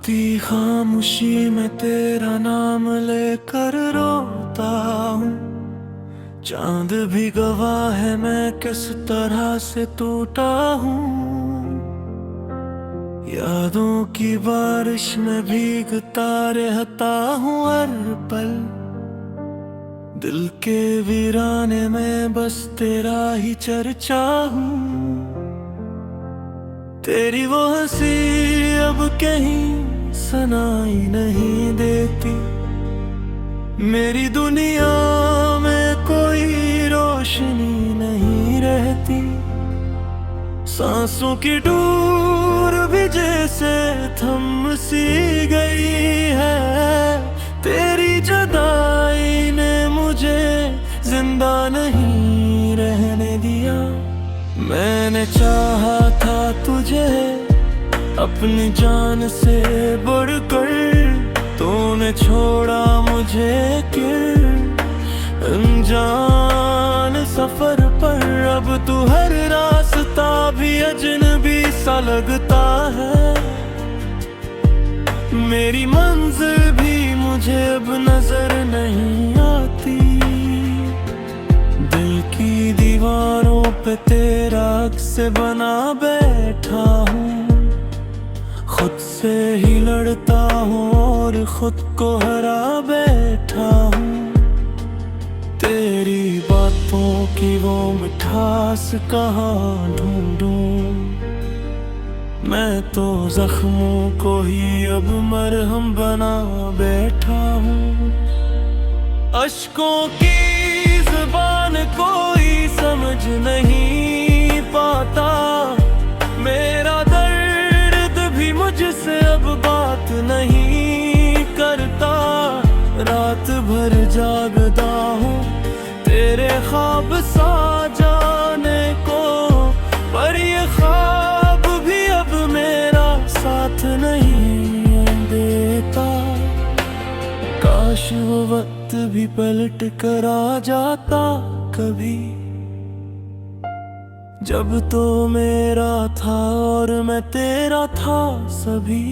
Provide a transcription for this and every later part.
टूटती खामोशी में तेरा नाम लेकर रोता हूँ। चांद भी गवाह है मैं किस तरह से टूटा हूँ। यादों की बारिश में भीगता रहता हूँ हर पल। दिल के वीराने में बस तेरा ही चर्चा हूँ। तेरी वो हंसी अब कहीं सुनाई नहीं देती। मेरी दुनिया में कोई रोशनी नहीं रहती। सांसों की डोर भी जैसे थम सी गई है। तेरी जुदाई ने मुझे जिंदा नहीं रहने दिया। मैंने चाहा था तुझे अपनी जान से बढ़कर, तूने छोड़ा मुझे क्यों अनजान सफर पर। अब तू हर रास्ता भी अजनबी सा लगता है। मेरी मंजिल भी मुझे अब नजर नहीं आती। दिल की दीवारों पे तेरा अक्स बना बैठा हूँ। खुद से ही लड़ता हूँ और खुद को हरा बैठा हूँ। तेरी बातों की वो मिठास कहाँ ढूंढूं। मैं तो जख्मों को ही अब मरहम बना बैठा हूँ। अश्कों की जुबान कोई समझ नहीं पाता। मेरा दर्द भी मुझसे अब बात नहीं करता। रात भर जागता हूँ तेरे ख्वाब सा जाने को, पर ये ख्वाब भी अब मेरा साथ नहीं देता। काश वो वक्त भी पलट कर आ जाता कभी, जब तो मेरा था और मैं तेरा था सभी।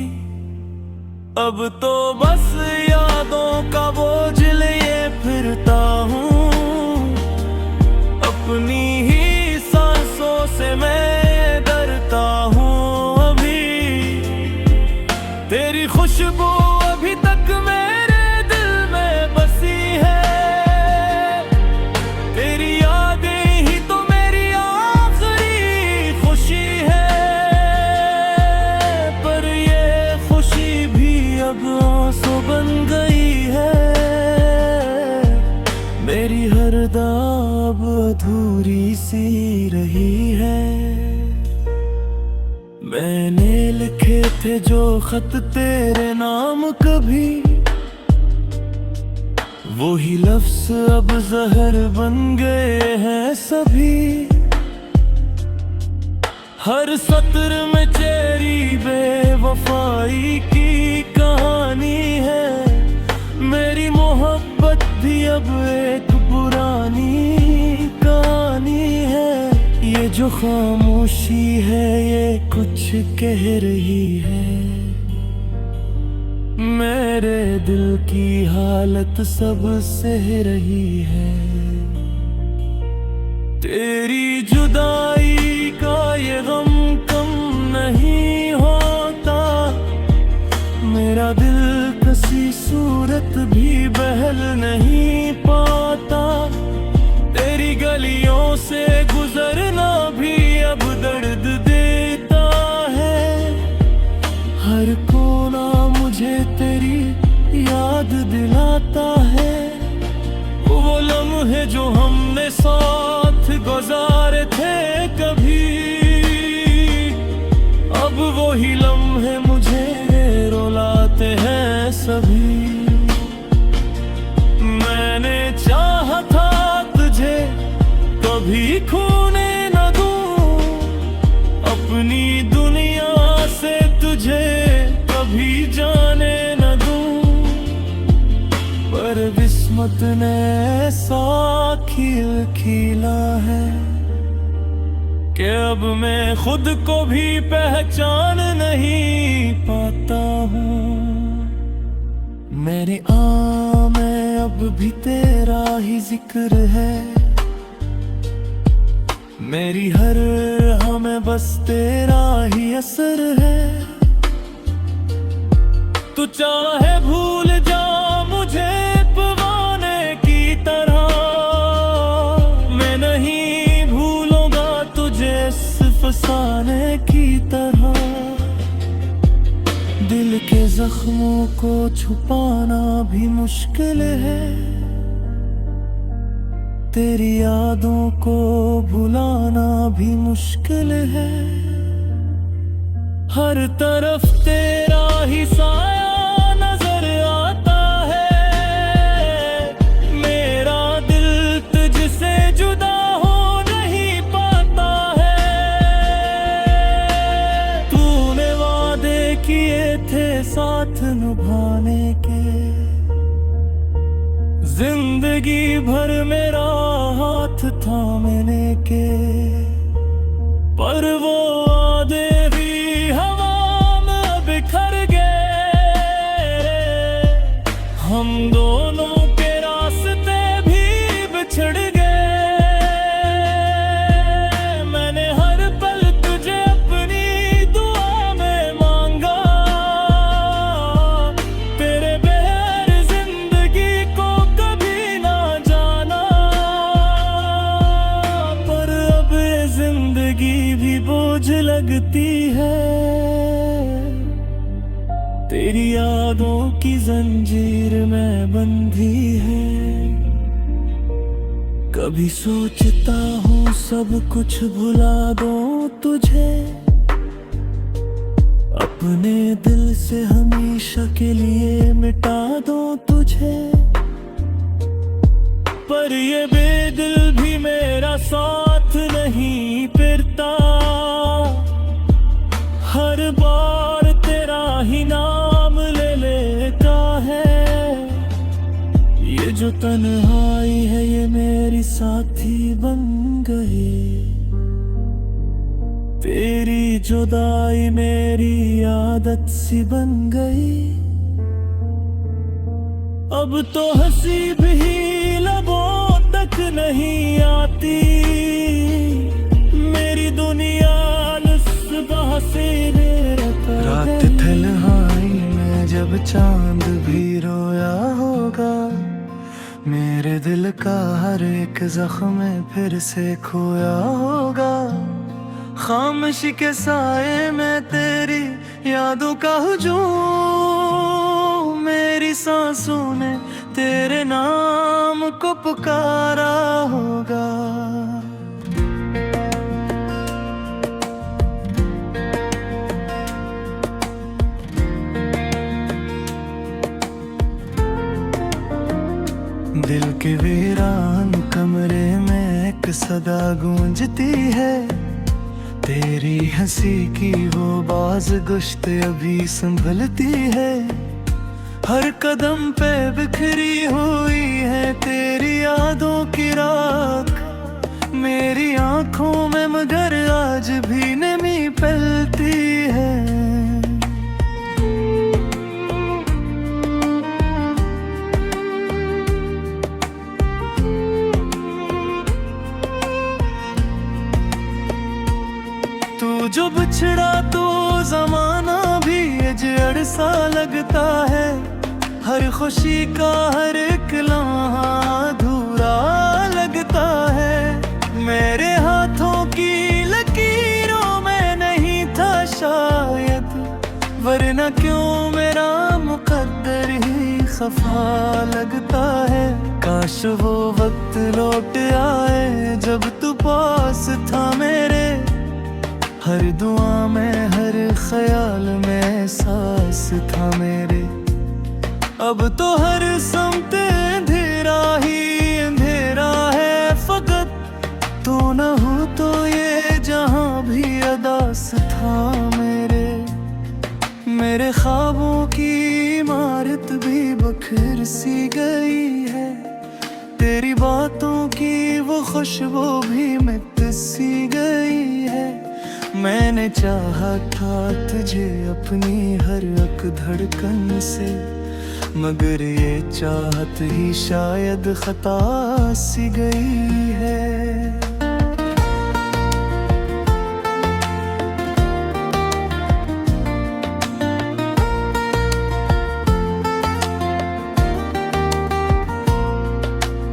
अब तो बस यादों का बोझ लिए फिरता हूँ। अपनी ही सांसों से मैं डरता हूँ अभी। तेरी खुशबू अभी तक मेरे दिल में बसी है। तेरी यादें ही तो मेरी आखिरी खुशी है। पर ये खुशी भी अब आंसू बन गई है। मेरी हर दाब अधूरी सी रही है। मैंने लिखे थे जो खत तेरे नाम कभी, वही लफ्ज अब जहर बन गए हैं सभी। हर सत्र में तेरी बेवफाई की कहानी है। मेरी मोहब्बत भी अब एक पुरानी कहानी है। ये जो खामोशी है ये कुछ कह रही है। मेरे दिल की हालत सब सह रही है। तेरी जुदाई का ये गम कम नहीं होता। मेरा दिल किसी सूरत भी बहल नहीं पाता। तेरी गलियों से गुजरना भी अब दर्द देता है। हर कोना मुझे तेरी याद दिलाता है। वो लम्हे जो हमने साथ गुजारे थे कभी, अब वही लम्हे मुझे रुलाते हैं सभी। मैंने चाहा था तुझे कभी खोने न दूं। अपनी दुनिया से तुझे कभी जाने न दूं। पर किस्मत ने ऐसा खिल खिला है। कि अब मैं खुद को भी पहचान नहीं पाता हूँ। मेरी में अब भी तेरा ही जिक्र है, मेरी हर हमें बस तेरा ही असर है। तू चाहे भूल जा मुझे पवाने की तरह, मैं नहीं भूलूंगा तुझे फसाने की तरह। दिल के जख्मों को छुपाना भी मुश्किल है, तेरी यादों को भुलाना भी मुश्किल है। हर तरफ तेरा ही साया नजर आता है, मेरा दिल तुझसे जुदा हो नहीं पाता है। तूने वादे किए थे साथ निभाने के, जिंदगी भर मेरा हाथ थामने के, पर वो वादे भी हवा में बिखर गए। हम दोनों के रास्ते भी बिछड़ गए। मैंने हर पल तुझे अपनी दुआ में मांगा, तेरे बगैर जिंदगी को कभी ना जाना। पर अब ये जिंदगी भी बोझ लगती है, तेरी यादों की जंजीर में बंधी है। कभी सोचता हूँ सब कुछ भुला दूं तुझे, अपने दिल से हमेशा के लिए मिटा दूं तुझे। पर ये बेदिल भी मेरा साथ नहीं फिरता, हर बार तेरा ही नाम ले लेता है। ये जो तन्हाई है ये मेरी साथी बन गई, तेरी जुदाई मेरी आदत सी बन गई। अब तो हंसी भी लबों तक नहीं आती, मेरी दुनिया सुबह से रात तन्हाई में जब चांद भी रोया होगा, मेरे दिल का हर एक जख्म फिर से खोया होगा। खामोशी के साए में तेरी यादों का हुजूम, मेरी सांसों ने तेरे नाम को पुकारा होगा। दिल के वीरान कमरे में एक सदा गूंजती है, तेरी हंसी की वो बाज गुश्त अभी संभलती है। हर कदम पे बिखरी हुई है तेरी यादों की राख, मेरी आंखों में मगर आज भी नमी पलती है। तू जो बिछड़ा तो जमाना भी अजड़ सा लगता है, हर खुशी का हर एक लम्हा अधूरा लगता है। मेरे हाथों की लकीरों में नहीं था शायद, वरना क्यों मेरा मुकद्दर ही खफा लगता है। काश वो वक्त लौट आए जब तू पास था मेरे, हर दुआ में हर ख्याल में एहसास था मेरे। अब तो हर समत अंधेरा ही अंधेरा है, फकत तू न हो तो ये जहां भी अदास था मेरे ख्वाबों की इमारत भी बखर सी गई है, तेरी बातों की वो खुशबू भी मिट सी गई है। मैंने चाहा था तुझे अपनी हर एक धड़कन से, मगर ये चाहत ही शायद खता सी गई है।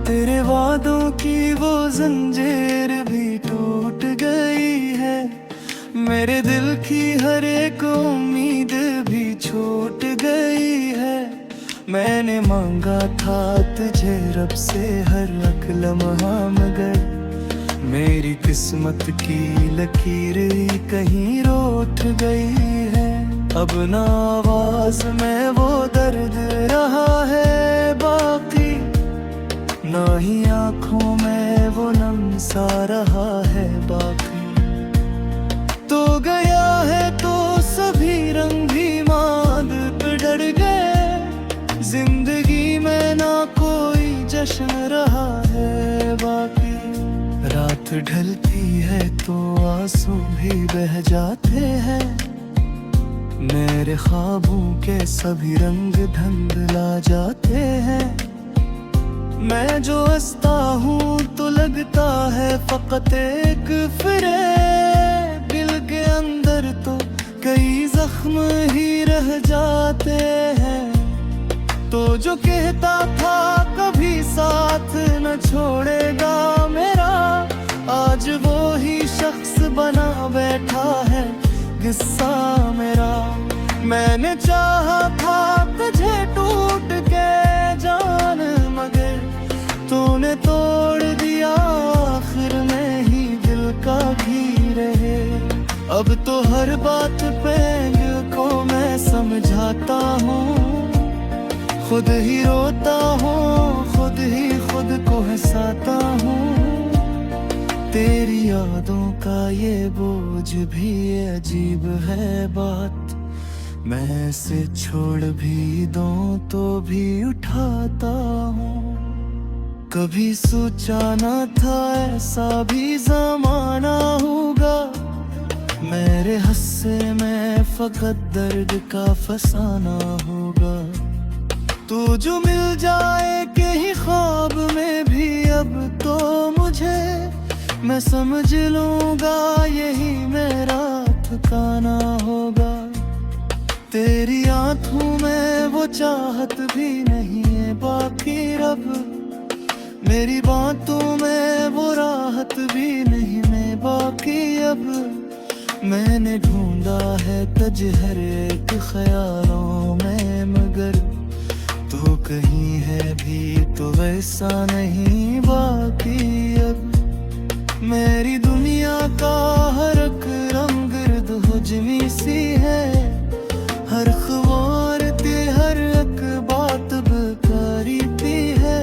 तेरे वादों की वो जंजीर भी टूट गई है, मेरे दिल की हर एक उम्मीद भी छूट गई है। मैंने मांगा था तुझे रब से हर एक लम्हा, मगर मेरी किस्मत की लकीर कहीं रूठ गई है। अब ना आवाज में वो दर्द रहा है बाकी, ना ही आँखों में वो नम सा रहा है बाकी। तो गया है तो सभी रंग भी मांद डर गए, जिंदगी में ना कोई जश्न रहा है बाकी। रात ढलती है तो आंसू भी बह जाते हैं, मेरे ख्वाबों के सभी रंग धुंधला जाते हैं। मैं जो हंसता हूँ तो लगता है फकत एक फिरेब, दिल के अंदर तो कई जख्म ही रह जाते हैं। तो जो कहता था कभी साथ न छोड़ेगा मेरा, आज वो ही शख्स बना बैठा है किस्सा मेरा। मैंने चाहा था तुझे टूट के जान, मगर तूने तोड़ दिया आखिर में ही दिल का घी रहे। अब तो हर बात पे दिल को मैं समझाता हूँ, खुद ही रोता हूँ, खुद ही खुद को हंसाता हूँ। तेरी यादों का ये बोझ भी अजीब है बात, मैं इसे छोड़ भी दूं तो भी उठाता हूँ। कभी सोचा न था ऐसा भी ज़माना होगा, मेरे हस्से में फकत दर्द का फसाना होगा। तू जो मिल जाए कहीं ख्वाब में भी अब तो मुझे, मैं समझ लूँगा यही मेरा ठिकाना होगा। तेरी आँखों में वो चाहत भी नहीं है बाकी रब, मेरी बातों में वो राहत भी नहीं मैं बाकी अब। मैंने ढूंढा है तज हर एक ख्यालों में, मगर तू कहीं है भी तो वैसा नहीं बाकी अब। मेरी दुनिया का हर एक रंग गिर्द हुजमी सी है, हर ख्वार ते हर एक बात बेकारी ती है।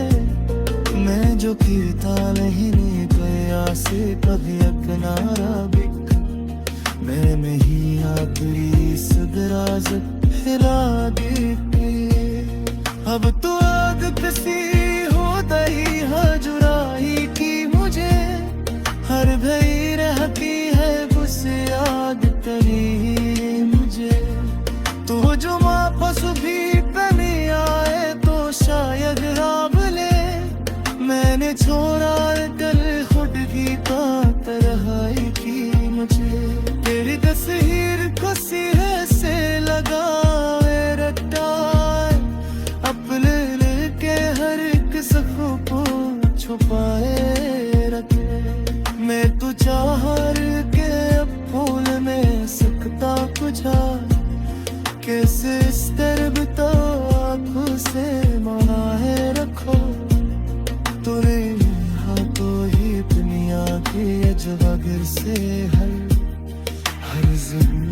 मैं जो कीता नहीं गया से कभी एक नारा बिक, मैं नहीं आखिरी सदराज हिला देती। अब तो आदत सी हो दही हजुराई की मुझे, हर भई रहती है गुस्से याद तेरी मुझे। तो जो वापस भी कभी आए तो शायद राब ले, मैंने छोड़ा दिल खुद की तरहाई की मुझे। तेरी तस्वीर को सीने से लगाए रखता है, अपने लेके हर एक सफ़ों को छुपाए रखे। मैं तो चाह के अब फूल में सकता कुछा, कैसे इस तरबता आँखों से मना है रखो। तुरे हाथों ही दुनिया के अजगर से हर ज़मीन।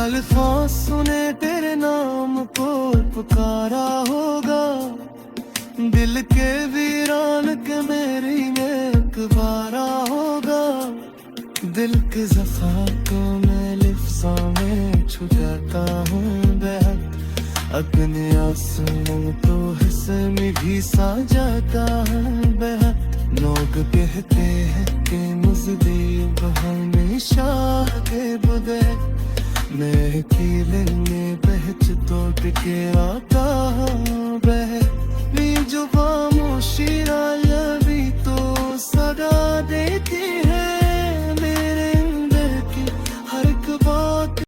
अल्फाज़ सुने तेरे नाम को पुकारा होगा, दिल के वीरान के मेरी में एक दफा तो मैं लिफ्ज़ों में छू जाता हूँ बेहद, अपने आंसुओं तो हिस्से में भी सा जाता हूँ बेहद। लोग कहते हैं कि मुझे हमेशा के बुदे मैं अकेले में बहच तो टिके